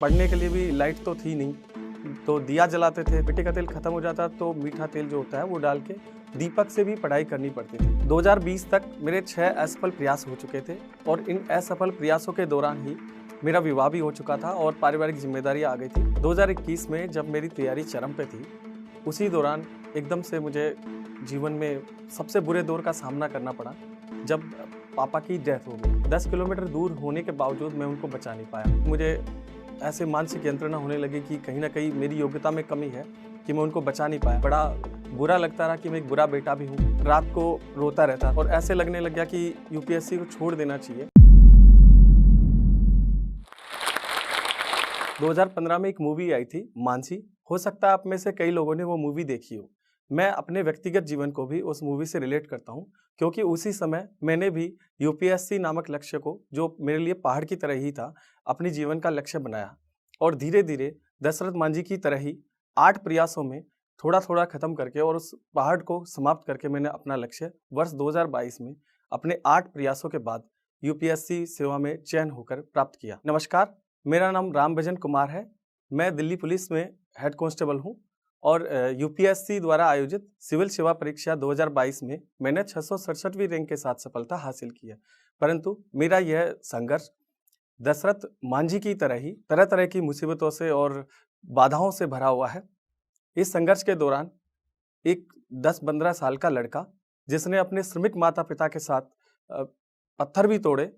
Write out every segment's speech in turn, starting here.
पढ़ने के लिए भी लाइट तो थी नहीं, तो दिया जलाते थे। मिट्टी का तेल खत्म हो जाता तो मीठा तेल जो होता है वो डाल के दीपक से भी पढ़ाई करनी पड़ती थी। 2020 तक मेरे 6 असफल प्रयास हो चुके थे और इन असफल प्रयासों के दौरान ही मेरा विवाह भी हो चुका था और पारिवारिक जिम्मेदारी आ गई थी। 2021 में जब मेरी तैयारी चरम पे थी, उसी दौरान एकदम से मुझे जीवन में सबसे बुरे दौर का सामना करना पड़ा जब पापा की डेथ हो गई। 10 किलोमीटर दूर होने के बावजूद मैं उनको बचा नहीं पाया। मुझे ऐसे मानसिक यंत्रणा होने लगी कि कहीं न कहीं मेरी योग्यता में कमी है कि मैं उनको बचा नहीं पाया। बड़ा बुरा लगता रहा कि मैं एक बुरा बेटा भी हूँ। रात को रोता रहता और ऐसे लगने लग गया कि यूपीएससी को छोड़ देना चाहिए। 2015 में एक मूवी आई थी मानसी। हो सकता है आप में से कई लोगों ने वो मूवी देखी हो। मैं अपने व्यक्तिगत जीवन को भी उस मूवी से रिलेट करता हूँ, क्योंकि उसी समय मैंने भी यूपीएससी नामक लक्ष्य को, जो मेरे लिए पहाड़ की तरह ही था, अपनी जीवन का लक्ष्य बनाया और धीरे-धीरे दशरथ मांझी की तरह ही 8 प्रयासों में थोड़ा-थोड़ा खत्म करके और उस पहाड़ को समाप्त करके मैंने अपना लक्ष्य वर्ष 2022 में अपने 8 प्रयासों के बाद यूपीएससी सेवा में चयन होकर प्राप्त किया। नमस्कार, मेरा नाम रामभजन कुमार है। मैं दिल्ली पुलिस में हेड कांस्टेबल हूँ और यूपीएससी द्वारा आयोजित सिविल सेवा परीक्षा 2022 में मैंने 667वीं रैंक के साथ सफलता हासिल की है। परंतु मेरा यह संघर्ष दशरथ मांझी की तरह ही तरह-तरह की मुसीबतों से और बाधाओं से भरा हुआ है। इस संघर्ष के दौरान एक 10-15 साल का लड़का, जिसने अपने श्रमिक माता-पिता के साथ पत्थर भी तोड़े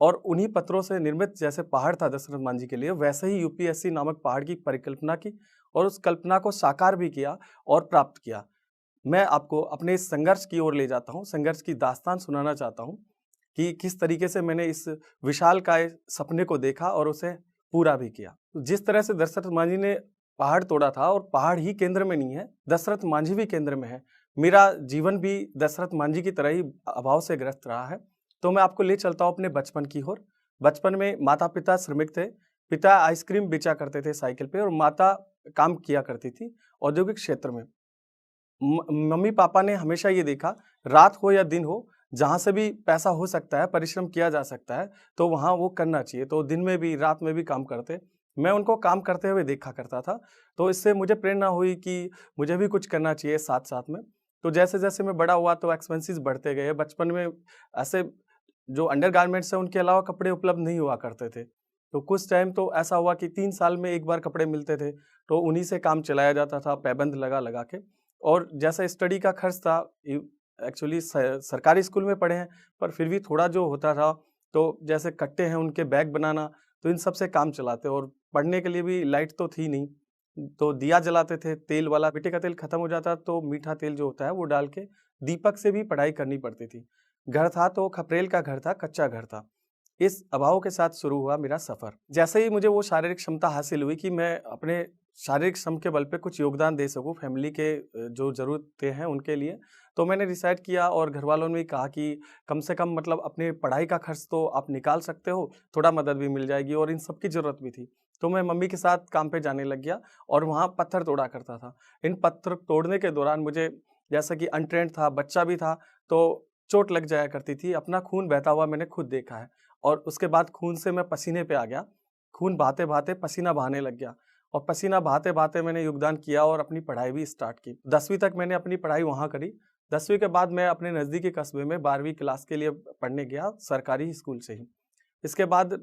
और उन्हीं पत्थरों से निर्मित जैसे पहाड़ था दशरथ मांझी के लिए, वैसे ही यूपीएससी नामक पहाड़ की परिकल्पना की और उस कल्पना को साकार भी किया और प्राप्त किया। मैं आपको अपने इस संघर्ष की ओर ले जाता हूँ, संघर्ष की दास्तान सुनाना चाहता हूँ कि किस तरीके से मैंने इस विशालकाय सपने को देखा और उसे पूरा भी किया। जिस तरह से दशरथ मांझी ने पहाड़ तोड़ा था और पहाड़ ही केंद्र में नहीं है, दशरथ मांझी भी केंद्र में है। मेरा जीवन भी दशरथ मांझी की तरह ही अभाव से ग्रस्त रहा है। तो मैं आपको ले चलता हूँ अपने बचपन की ओर। बचपन में माता-पिता श्रमिक थे। पिता आइसक्रीम बेचा करते थे साइकिल पे और माता काम किया करती थी औद्योगिक क्षेत्र में। मम्मी-पापा ने हमेशा ये देखा, रात हो या दिन हो, जहाँ से भी पैसा हो सकता है, परिश्रम किया जा सकता है, तो वहाँ वो करना चाहिए। तो दिन में भी, रात में भी काम करते। मैं उनको काम करते हुए देखा करता था, तो इससे मुझे प्रेरणा हुई कि मुझे भी कुछ करना चाहिए साथ-साथ में। तो जैसे-जैसे मैं बड़ा हुआ तो एक्सपेंसेस बढ़ते गए। बचपन में ऐसे जो अंडरगारमेंट्स हैं, उनके अलावा कपड़े उपलब्ध नहीं हुआ करते थे। तो कुछ टाइम तो ऐसा हुआ कि 3 साल में 1 बार कपड़े मिलते थे, तो उन्हीं से काम चलाया जाता था, पैबंद लगा-लगा के। और जैसा स्टडी का खर्च था, एक्चुअली सरकारी स्कूल में पढ़े हैं, पर फिर भी थोड़ा जो होता था, तो जैसे कट्टे हैं उनके बैग बनाना, तो इन सब से काम चलाते और पढ़ने के लिए भी लाइट तो थी नहीं, तो दिया जलाते थे तेल वाला। मिट्टी का तेल खत्म हो जाता तो मीठा तेल जो होता है वो डाल के दीपक से भी पढ़ाई करनी पड़ती थी। घर था तो खपरेल का घर था, कच्चा घर था। इस अभाव के साथ शुरू हुआ मेरा सफ़र। जैसे ही मुझे वो शारीरिक क्षमता हासिल हुई कि मैं अपने शारीरिक श्रम के बल पे कुछ योगदान दे सकूँ फैमिली के जो ज़रूरतें हैं उनके लिए, तो मैंने डिसाइड किया और घरवालों ने भी कहा कि कम से कम मतलब अपने पढ़ाई का खर्च तो आप निकाल सकते हो, थोड़ा मदद भी मिल जाएगी और इन सब की ज़रूरत भी थी। तो मैं मम्मी के साथ काम पे जाने लग गया और वहाँ पत्थर तोड़ा करता था। इन पत्थर तोड़ने के दौरान मुझे, जैसा कि अनट्रेन्ड था, बच्चा भी था, तो चोट लग जाया करती थी। अपना खून बहता हुआ मैंने खुद देखा है और उसके बाद खून से मैं पसीने पे आ गया। खून बहाते-बहाते पसीना बहाने लग गया और पसीना बहाते-बहाते मैंने योगदान किया और अपनी पढ़ाई भी स्टार्ट की। 10वीं तक मैंने अपनी पढ़ाई वहाँ करी। 10वीं के बाद मैं अपने नज़दीकी कस्बे में 12वीं क्लास के लिए पढ़ने गया, सरकारी स्कूल से ही। इसके बाद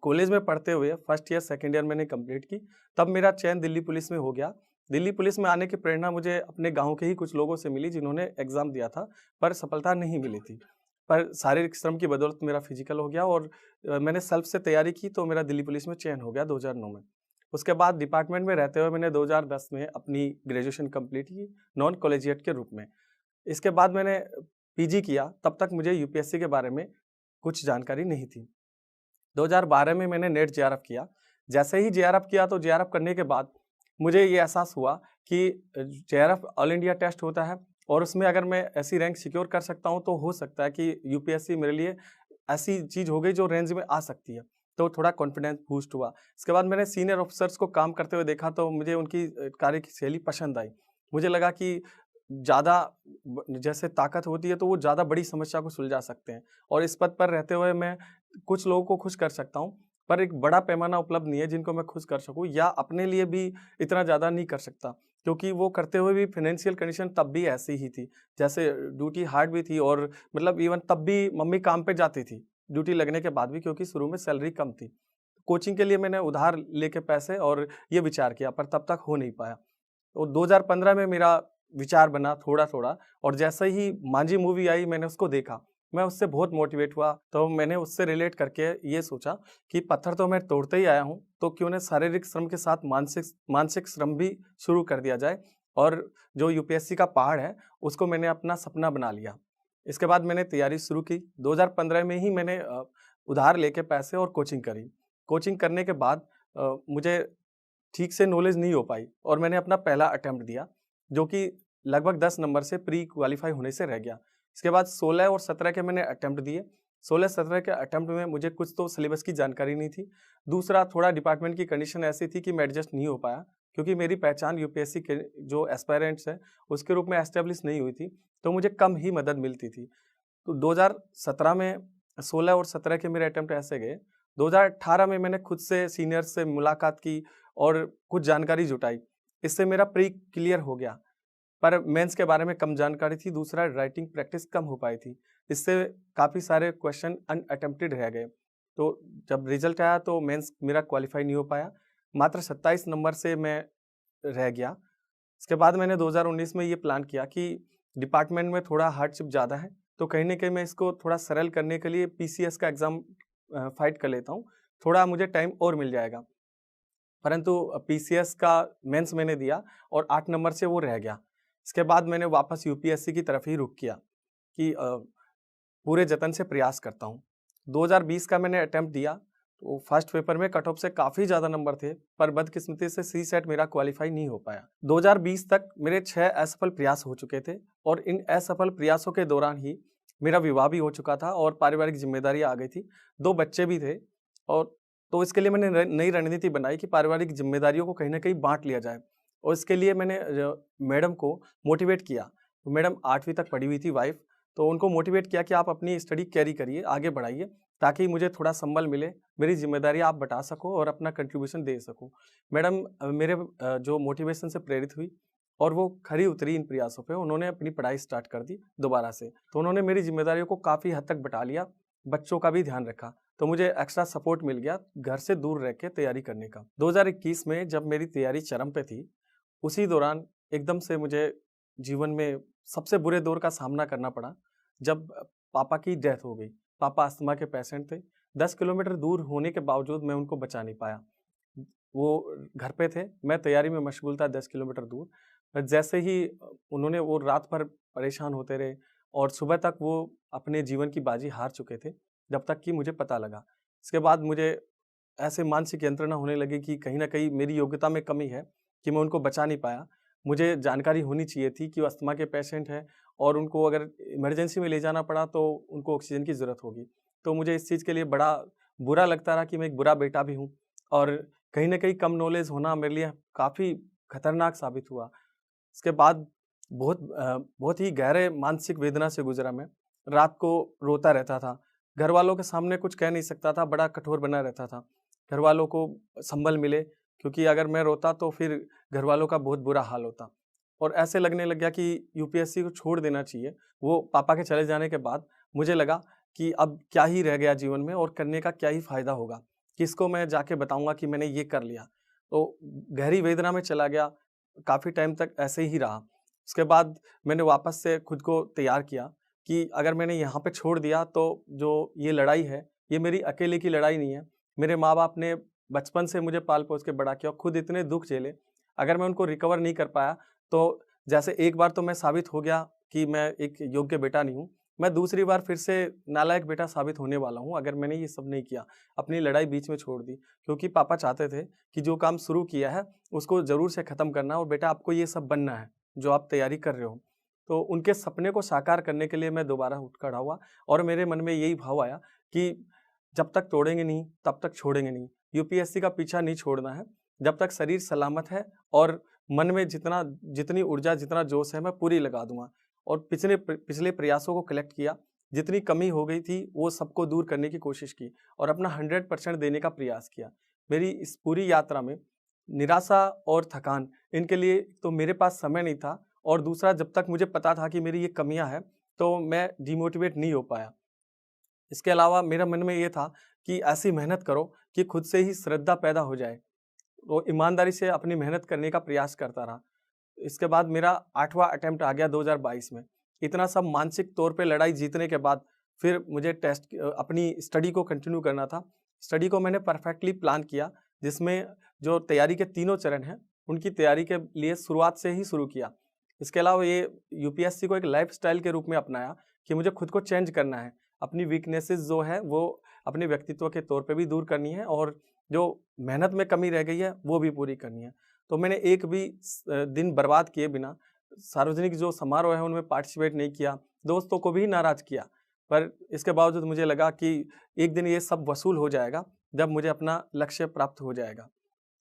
कॉलेज में पढ़ते हुए फर्स्ट ईयर, सेकंड ईयर मैंने कंप्लीट की। तब मेरा चयन दिल्ली पुलिस में हो गया। दिल्ली पुलिस में आने की प्रेरणा मुझे अपने गाँव के ही कुछ लोगों से मिली, जिन्होंने एग्ज़ाम दिया था, पर सफलता नहीं मिली थी। पर शारीरिक श्रम की बदौलत मेरा फिजिकल हो गया और मैंने सेल्फ से तैयारी की तो मेरा दिल्ली पुलिस में चयन हो गया 2009 में। उसके बाद डिपार्टमेंट में रहते हुए मैंने 2010 में अपनी ग्रेजुएशन कंप्लीट की, नॉन कॉलेजिएट के रूप में। इसके बाद मैंने पीजी किया, तब तक मुझे यूपीएससी के बारे में कुछ जानकारी नहीं थी। 2012 में मैंने नेट जेआरएफ किया। जैसे ही जेआरएफ किया तो जेआरएफ करने के बाद मुझे ये एहसास हुआ कि जेआरएफ ऑल इंडिया टेस्ट होता है और उसमें अगर मैं ऐसी रैंक सिक्योर कर सकता हूँ तो हो सकता है कि यूपीएससी मेरे लिए ऐसी चीज़ हो गई जो रेंज में आ सकती है। तो थोड़ा कॉन्फिडेंस बूस्ट हुआ। इसके बाद मैंने सीनियर ऑफिसर्स को काम करते हुए देखा तो मुझे उनकी कार्यशैली पसंद आई। मुझे लगा कि ज़्यादा जैसे ताकत होती है तो वो ज़्यादा बड़ी समस्या को सुलझा सकते हैं और इस पद पर रहते हुए मैं कुछ लोगों को खुश कर सकता हूँ। पर एक बड़ा पैमाना उपलब्ध नहीं है जिनको मैं खुश कर सकूँ, या अपने लिए भी इतना ज़्यादा नहीं कर सकता, क्योंकि वो करते हुए भी फाइनेंशियल कंडीशन तब भी ऐसी ही थी। जैसे ड्यूटी हार्ड भी थी, और मतलब इवन तब भी मम्मी काम पे जाती थी, ड्यूटी लगने के बाद भी, क्योंकि शुरू में सैलरी कम थी। कोचिंग के लिए मैंने उधार लेके पैसे और ये विचार किया, पर तब तक हो नहीं पाया। तो 2015 में मेरा विचार बना थोड़ा-थोड़ा, और जैसे ही मांझी मूवी आई मैंने उसको देखा, मैं उससे बहुत मोटिवेट हुआ। तो मैंने उससे रिलेट करके ये सोचा कि पत्थर तो मैं तोड़ते ही आया हूँ, तो क्यों ना शारीरिक श्रम के साथ मानसिक मानसिक श्रम भी शुरू कर दिया जाए, और जो यूपीएससी का पहाड़ है, उसको मैंने अपना सपना बना लिया। इसके बाद मैंने तैयारी शुरू की। 2015 में ही मैंने उधार लेके पैसे और कोचिंग करी। कोचिंग करने के बाद मुझे ठीक से नॉलेज नहीं हो पाई, और मैंने अपना पहला अटेम्प्ट दिया, जो कि लगभग 10 नंबर से प्री क्वालीफाई होने से रह गया। इसके बाद 16 और 17 के मैंने अटेम्प्ट दिए। 16-17 के अटेम्प्ट में मुझे कुछ तो सिलेबस की जानकारी नहीं थी। दूसरा, थोड़ा डिपार्टमेंट की कंडीशन ऐसी थी कि मैं एडजस्ट नहीं हो पाया, क्योंकि मेरी पहचान यूपीएससी के जो एस्पायरेंट्स हैं, उसके रूप में एस्टेब्लिश नहीं हुई थी, तो मुझे कम ही मदद मिलती थी। तो 2017 में 16 और 17 के मेरे अटेम्प्ट ऐसे गए। 2018 में मैंने खुद से सीनियर्स से मुलाकात की और कुछ जानकारी जुटाई। इससे मेरा प्री क्लियर हो गया, पर मेंस के बारे में कम जानकारी थी। दूसरा, राइटिंग प्रैक्टिस कम हो पाई थी। इससे काफ़ी सारे क्वेश्चन अनअटेम्प्टेड रह गए। तो जब रिजल्ट आया तो मेंस मेरा क्वालीफाई नहीं हो पाया। मात्र 27 नंबर से मैं रह गया। इसके बाद मैंने 2019 में ये प्लान किया कि डिपार्टमेंट में थोड़ा हार्डशिप ज़्यादा है, तो कहीं न कहीं मैं इसको थोड़ा सरल करने के लिए पीसीएस का एग्ज़ाम फाइट कर लेता हूँ। थोड़ा मुझे टाइम और मिल जाएगा। परंतु पीसीएस का मेंस मैंने दिया और 8 नंबर से वो रह गया। इसके बाद मैंने वापस यूपीएससी की तरफ ही रुख किया कि पूरे जतन से प्रयास करता हूँ। 2020 का मैंने अटेम्प्ट दिया, तो फर्स्ट पेपर में कट ऑफ से काफ़ी ज़्यादा नंबर थे, पर बदकिस्मती से सीसेट मेरा क्वालीफाई नहीं हो पाया। 2020 तक मेरे 6 असफल प्रयास हो चुके थे, और इन असफल प्रयासों के दौरान ही मेरा विवाह भी हो चुका था और पारिवारिक ज़िम्मेदारी आ गई थी। 2 बच्चे भी थे, और तो इसके लिए मैंने नई रणनीति बनाई कि पारिवारिक ज़िम्मेदारियों को कहीं न कहीं बाँट लिया जाए, और इसके लिए मैंने मैडम को मोटिवेट किया। तो मैडम 8वीं तक पढ़ी हुई थी वाइफ़, तो उनको मोटिवेट किया कि आप अपनी स्टडी कैरी करिए, आगे बढ़ाइए, ताकि मुझे थोड़ा संबल मिले, मेरी ज़िम्मेदारी आप बटा सको और अपना कंट्रीब्यूशन दे सको। मैडम मेरे जो मोटिवेशन से प्रेरित हुई, और वो खरी उतरी इन प्रयासों पे। उन्होंने अपनी पढ़ाई स्टार्ट कर दी दोबारा से। तो उन्होंने मेरी ज़िम्मेदारियों को काफ़ी हद तक बटा लिया, बच्चों का भी ध्यान रखा, तो मुझे एक्स्ट्रा सपोर्ट मिल गया घर से दूर रह के तैयारी करने का। 2021 में जब मेरी तैयारी चरम पे थी, उसी दौरान एकदम से मुझे जीवन में सबसे बुरे दौर का सामना करना पड़ा, जब पापा की डेथ हो गई। पापा अस्थमा के पेशेंट थे। 10 किलोमीटर दूर होने के बावजूद मैं उनको बचा नहीं पाया। वो घर पे थे, मैं तैयारी में मशगूल था 10 किलोमीटर दूर। जैसे ही उन्होंने वो रात भर परेशान होते रहे, और सुबह तक वो अपने जीवन की बाजी हार चुके थे, जब तक कि मुझे पता लगा। इसके बाद मुझे ऐसे मानसिक यंत्रणा होने लगी कि कहीं न कहीं मेरी योग्यता में कमी है, कि मैं उनको बचा नहीं पाया। मुझे जानकारी होनी चाहिए थी कि वो अस्थमा के पेशेंट हैं, और उनको अगर इमरजेंसी में ले जाना पड़ा तो उनको ऑक्सीजन की ज़रूरत होगी। तो मुझे इस चीज़ के लिए बड़ा बुरा लगता रहा कि मैं एक बुरा बेटा भी हूँ, और कहीं न कहीं कम नॉलेज होना मेरे लिए काफ़ी खतरनाक साबित हुआ। इसके बाद बहुत ही गहरे मानसिक वेदना से गुज़रा मैं। रात को रोता रहता था। घरवालों के सामने कुछ कह नहीं सकता था, बड़ा कठोर बना रहता था। घरवालों को संबल मिले, क्योंकि अगर मैं रोता तो फिर घरवालों का बहुत बुरा हाल होता। और ऐसे लगने लग गया कि यूपीएससी को छोड़ देना चाहिए। वो पापा के चले जाने के बाद मुझे लगा कि अब क्या ही रह गया जीवन में, और करने का क्या ही फ़ायदा होगा? किसको मैं जाके बताऊँगा कि मैंने ये कर लिया? तो गहरी वेदना में चला गया, काफ़ी टाइम तक ऐसे ही रहा। उसके बाद मैंने वापस से खुद को तैयार किया कि अगर मैंने यहाँ पे छोड़ दिया तो जो ये लड़ाई है, ये मेरी अकेले की लड़ाई नहीं है। मेरे माँ-बाप ने बचपन से मुझे पाल-पोस के बड़ा किया और खुद इतने दुःख झेले। अगर मैं उनको रिकवर नहीं कर पाया, तो जैसे एक बार तो मैं साबित हो गया कि मैं एक योग्य बेटा नहीं हूँ, मैं दूसरी बार फिर से नालायक बेटा साबित होने वाला हूँ, अगर मैंने ये सब नहीं किया, अपनी लड़ाई बीच में छोड़ दी। क्योंकि पापा चाहते थे कि जो काम शुरू किया है, उसको ज़रूर से ख़त्म करना, और बेटा आपको ये सब बनना है, जो आप तैयारी कर रहे हो। तो उनके सपने को साकार करने के लिए मैं दोबारा उठ खड़ा हुआ, और मेरे मन में यही भाव आया कि जब तक तोड़ेंगे नहीं, तब तक छोड़ेंगे नहीं। यूपीएससी का पीछा नहीं छोड़ना है, जब तक शरीर सलामत है और मन में जितनी ऊर्जा, जितना जोश है, मैं पूरी लगा दूँगा। और पिछले प्रयासों को कलेक्ट किया, जितनी कमी हो गई थी वो सबको दूर करने की कोशिश की और अपना 100% देने का प्रयास किया। मेरी इस पूरी यात्रा में निराशा और थकान, इनके लिए तो मेरे पास समय नहीं था और दूसरा जब तक मुझे पता था कि मेरी ये कमियां हैं तो मैं डिमोटिवेट नहीं हो पाया। इसके अलावा मेरा मन में ये था कि ऐसी मेहनत करो कि खुद से ही श्रद्धा पैदा हो जाए। वो ईमानदारी से अपनी मेहनत करने का प्रयास करता रहा। इसके बाद मेरा 8वां अटेम्प्ट आ गया 2022 में। इतना सब मानसिक तौर पे लड़ाई जीतने के बाद फिर मुझे अपनी स्टडी को कंटिन्यू करना था। स्टडी को मैंने परफेक्टली प्लान किया, जिसमें जो तैयारी के तीनों चरण हैं, उनकी तैयारी के लिए शुरुआत से ही शुरू किया। इसके अलावा ये यूपीएससी को एक लाइफ़स्टाइल के रूप में अपनाया कि मुझे खुद को चेंज करना है। अपनी वीकनेसेस जो है वो अपने व्यक्तित्व के तौर पे भी दूर करनी है और जो मेहनत में कमी रह गई है वो भी पूरी करनी है। तो मैंने एक भी दिन बर्बाद किए बिना सार्वजनिक जो समारोह है उनमें पार्टिसिपेट नहीं किया, दोस्तों को भी नाराज़ किया। पर इसके बावजूद मुझे लगा कि एक दिन ये सब वसूल हो जाएगा, जब मुझे अपना लक्ष्य प्राप्त हो जाएगा।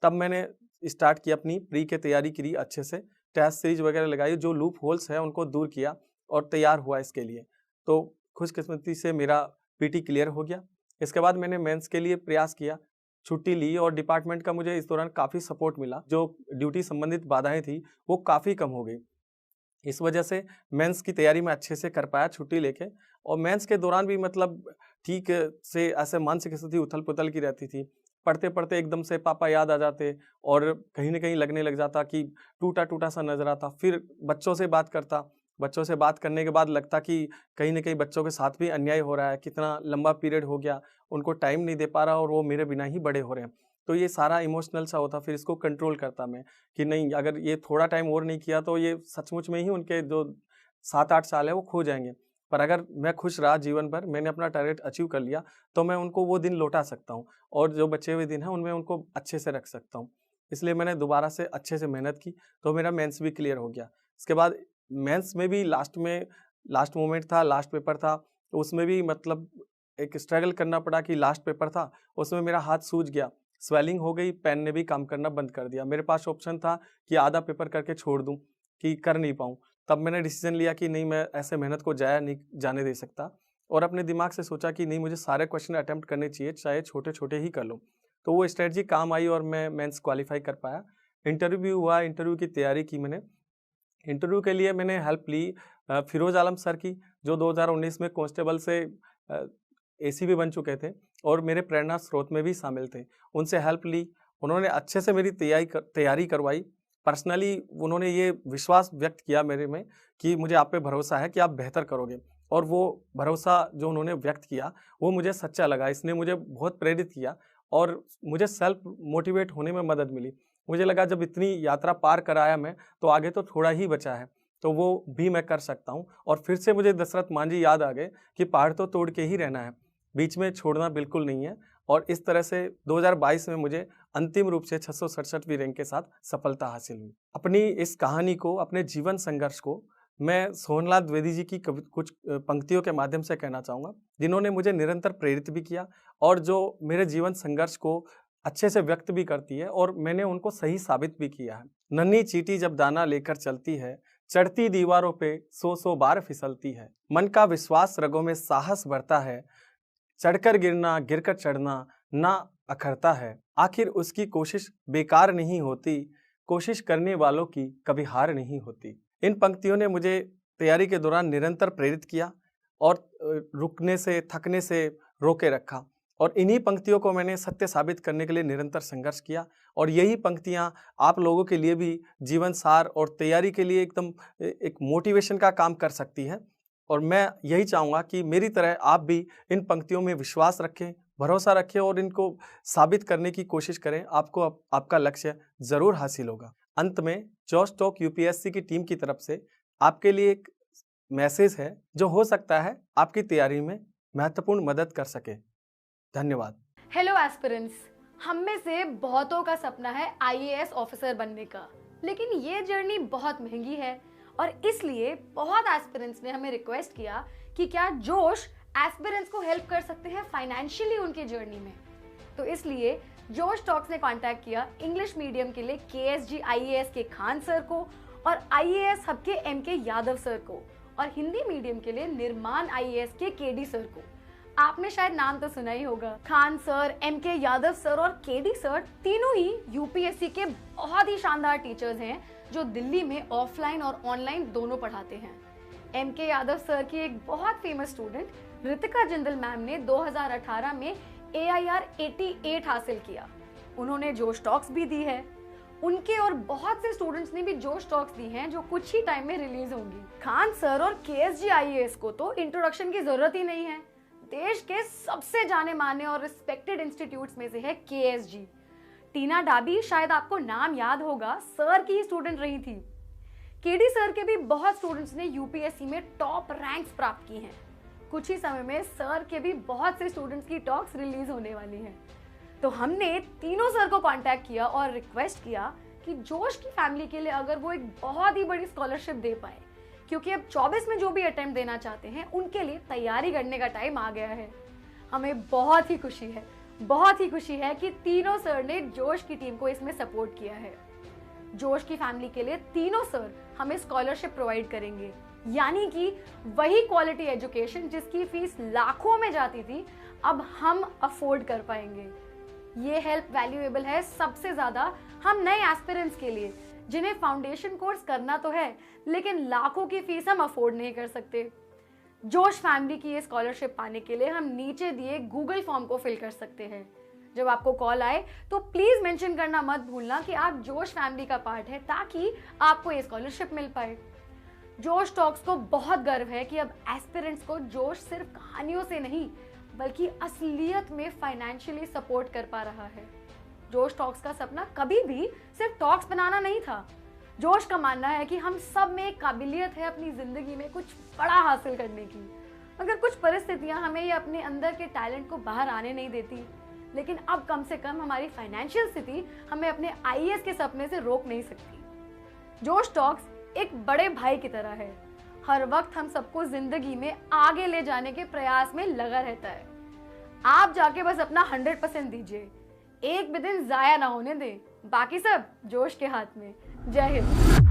तब मैंने स्टार्ट किया, अपनी प्री की तैयारी करी अच्छे से, टेस्ट सीरीज वगैरह लगाई, जो लूप होल्स हैं उनको दूर किया और तैयार हुआ इसके लिए। तो खुशकिस्मती से मेरा पीटी क्लियर हो गया। इसके बाद मैंने मेंस के लिए प्रयास किया, छुट्टी ली और डिपार्टमेंट का मुझे इस दौरान काफ़ी सपोर्ट मिला। जो ड्यूटी संबंधित बाधाएँ थी वो काफ़ी कम हो गई। इस वजह से मेंस की तैयारी मैं अच्छे से कर पाया छुट्टी लेके, और मेंस के दौरान भी मतलब ठीक से ऐसे मानसिक स्थिति उथल-पुथल की रहती थी। पढ़ते-पढ़ते एकदम से पापा याद आ जाते और कहीं न कहीं लगने लग जाता कि टूटा-टूटा सा नज़र आता। फिर बच्चों से बात करता, बच्चों से बात करने के बाद लगता कि कहीं न कहीं बच्चों के साथ भी अन्याय हो रहा है, कितना लंबा पीरियड हो गया, उनको टाइम नहीं दे पा रहा और वो मेरे बिना ही बड़े हो रहे हैं। तो ये सारा इमोशनल सा होता, फिर इसको कंट्रोल करता मैं कि नहीं, अगर ये थोड़ा टाइम और नहीं किया तो ये सचमुच में ही उनके जो 7-8 साल है वो खो जाएँगे। पर अगर मैं खुश रहा जीवन भर, मैंने अपना टारगेट अचीव कर लिया, तो मैं उनको वो दिन लौटा सकता हूँ और जो बचे हुए दिन हैं उनमें उनको अच्छे से रख सकता हूँ। इसलिए मैंने दोबारा से अच्छे से मेहनत की, तो मेरा मेंस भी क्लियर हो गया। इसके बाद मेंस में भी लास्ट मोमेंट था, लास्ट पेपर था, तो उसमें भी मतलब एक स्ट्रगल करना पड़ा कि लास्ट पेपर था, उसमें मेरा हाथ सूज गया, स्वेलिंग हो गई, पेन ने भी काम करना बंद कर दिया। मेरे पास ऑप्शन था कि आधा पेपर करके छोड़ दूँ, कि कर नहीं पाऊँ। तब मैंने डिसीज़न लिया कि नहीं, मैं ऐसे मेहनत को ज़ाया नहीं जाने दे सकता, और अपने दिमाग से सोचा कि नहीं, मुझे सारे क्वेश्चन अटेम्प्ट करने चाहिए, चाहे छोटे-छोटे ही कर लूँ। तो वो स्ट्रैटेजी काम आई और मैं मेंस क्वालीफाई कर पाया। इंटरव्यू हुआ, इंटरव्यू की तैयारी की मैंने। इंटरव्यू के लिए मैंने हेल्प ली फिरोज़ आलम सर की, जो 2019 में कांस्टेबल से एसीपी बन चुके थे और मेरे प्रेरणा स्रोत में भी शामिल थे। उनसे हेल्प ली, उन्होंने अच्छे से मेरी तैयारी करवाई। पर्सनली उन्होंने ये विश्वास व्यक्त किया मेरे में कि मुझे आप पे भरोसा है कि आप बेहतर करोगे, और वो भरोसा जो उन्होंने व्यक्त किया वो मुझे सच्चा लगा। इसने मुझे बहुत प्रेरित किया और मुझे सेल्फ मोटिवेट होने में मदद मिली। मुझे लगा जब इतनी यात्रा पार कर आया मैं, तो आगे तो थोड़ा ही बचा है, तो वो भी मैं कर सकता हूँ। और फिर से मुझे दशरथ मांझी याद आ गए कि पहाड़ तो तोड़ के ही रहना है, बीच में छोड़ना बिल्कुल नहीं है। और इस तरह से 2022 में मुझे अंतिम रूप से 667वीं रैंक के साथ सफलता हासिल हुई। अपनी इस कहानी को, अपने जीवन संघर्ष को मैं सोहनलाल द्विवेदी जी की कुछ पंक्तियों के माध्यम से कहना चाहूँगा, जिन्होंने मुझे निरंतर प्रेरित भी किया और जो मेरे जीवन संघर्ष को अच्छे से व्यक्त भी करती है, और मैंने उनको सही साबित भी किया है। नन्ही चींटी जब दाना लेकर चलती है, चढ़ती दीवारों पे 100-100 बार फिसलती है। मन का विश्वास रगों में साहस भरता है, चढ़कर गिरना, गिरकर चढ़ना ना अखरता है। आखिर उसकी कोशिश बेकार नहीं होती, कोशिश करने वालों की कभी हार नहीं होती। इन पंक्तियों ने मुझे तैयारी के दौरान निरंतर प्रेरित किया और रुकने से, थकने से रोके रखा, और इन्हीं पंक्तियों को मैंने सत्य साबित करने के लिए निरंतर संघर्ष किया। और यही पंक्तियाँ आप लोगों के लिए भी जीवन सार और तैयारी के लिए एकदम एक मोटिवेशन का काम कर सकती है। और मैं यही चाहूँगा कि मेरी तरह आप भी इन पंक्तियों में विश्वास रखें, भरोसा रखें और इनको साबित करने की कोशिश करें। आपको आपका लक्ष्य ज़रूर हासिल होगा। अंत में जॉस टॉक यूपीएससी की टीम की तरफ से आपके लिए एक मैसेज है, जो हो सकता है आपकी तैयारी में महत्वपूर्ण मदद कर सके। धन्यवाद। हेलो एस्पिरेंट्स, हम में से बहुतों का सपना है आईएएस ऑफिसर बनने का, लेकिन ये जर्नी बहुत महंगी है और इसलिए बहुत एस्पिरेंट्स ने हमें रिक्वेस्ट किया कि क्या जोश एस्पिरेंट्स को हेल्प कर सकते हैं फाइनेंशियली उनकी जर्नी में। तो इसलिए जोश टॉक्स ने कांटेक्ट किया इंग्लिश मीडियम के लिए केएसजी आईएएस के खान सर को और आईएएस हब के एमके यादव सर को। और हिंदी मीडियम के लिए निर्माण आईएएस के केडी सर को। आपने शायद नाम तो सुना ही होगा। Khan sir, MK Yadav sir और केडी सर तीनों ही यूपीएससी के बहुत ही शानदार टीचर्स हैं जो दिल्ली में ऑफलाइन और ऑनलाइन दोनों पढ़ाते हैं। एमके यादव सर की एक बहुत famous student Ritika Jindal ma'am ने 2018 में AIR 88 हासिल किया। उन्होंने जोश टॉक्स भी दी है। उनके और बहुत से स्टूडेंट्स ने भी जोश टॉक्स दी हैं जो कुछ ही टाइम में रिलीज होंगी। खान सर और KSG IAS को तो इंट्रोडक्शन की जरूरत ही नहीं है। देश के सबसे जाने माने और रिस्पेक्टेड इंस्टीट्यूट्स में से है KSG। टीना डाबी, शायद आपको नाम याद होगा, सर की स्टूडेंट रही थी। केडी सर के भी बहुत स्टूडेंट्स ने यूपीएससी में टॉप रैंक्स प्राप्त की हैं। कुछ ही समय में सर के भी बहुत से स्टूडेंट्स की टॉक्स रिलीज होने वाली हैं। तो हमने तीनों सर को कांटेक्ट किया और रिक्वेस्ट किया कि जोश की फैमिली के लिए अगर वो एक बहुत ही बड़ी स्कॉलरशिप दे पाए, क्योंकि अब 24 में जो भी अटेम्प्ट देना चाहते हैं उनके लिए तैयारी करने का टाइम आ गया है। हमें बहुत ही खुशी है कि तीनों सर ने जोश की टीम को इसमें सपोर्ट किया है। जोश की फैमिली के लिए तीनों सर हमें स्कॉलरशिप प्रोवाइड करेंगे, यानी कि वही क्वालिटी एजुकेशन जिसकी फीस लाखों में जाती थी अब हम अफोर्ड कर पाएंगे। ये हेल्प वैल्यूएबल है सबसे ज्यादा हम नए एस्पिरेंट्स के लिए, जिन्हें फाउंडेशन कोर्स करना तो है लेकिन लाखों की फीस हम अफोर्ड नहीं कर सकते। जोश फैमिली की ये स्कॉलरशिप पाने के लिए हम नीचे दिए गूगल फॉर्म को फिल कर सकते हैं। जब आपको कॉल आए तो प्लीज मेंशन करना मत भूलना कि आप जोश फैमिली का पार्ट है, ताकि आपको ये स्कॉलरशिप मिल पाए। जोश टॉक्स को बहुत गर्व है कि अब एस्पिरेंट्स को जोश सिर्फ कहानियों से नहीं बल्कि असलियत में फाइनेंशियली सपोर्ट कर पा रहा है। जोश टॉक्स का सपना कभी भी सिर्फ टॉक्स बनाना नहीं था। जोश का मानना है कि हम सब में एक काबिलियत है अपनी जिंदगी में कुछ बड़ा हासिल करने की, मगर कुछ परिस्थितियां हमें ये अपने अंदर के टैलेंट को बाहर आने नहीं देती। लेकिन अब कम से कम हमारी फाइनेंशियल स्थिति हमें अपने आईएएस के सपने से रोक नहीं सकती। जोश टॉक्स एक बड़े भाई की तरह है, हर वक्त हम सबको जिंदगी में आगे ले जाने के प्रयास में लगा रहता है। आप जाके बस अपना 100% दीजिए, एक भी दिन जाया ना होने दें, बाकी सब जोश के हाथ में। जय हिंद।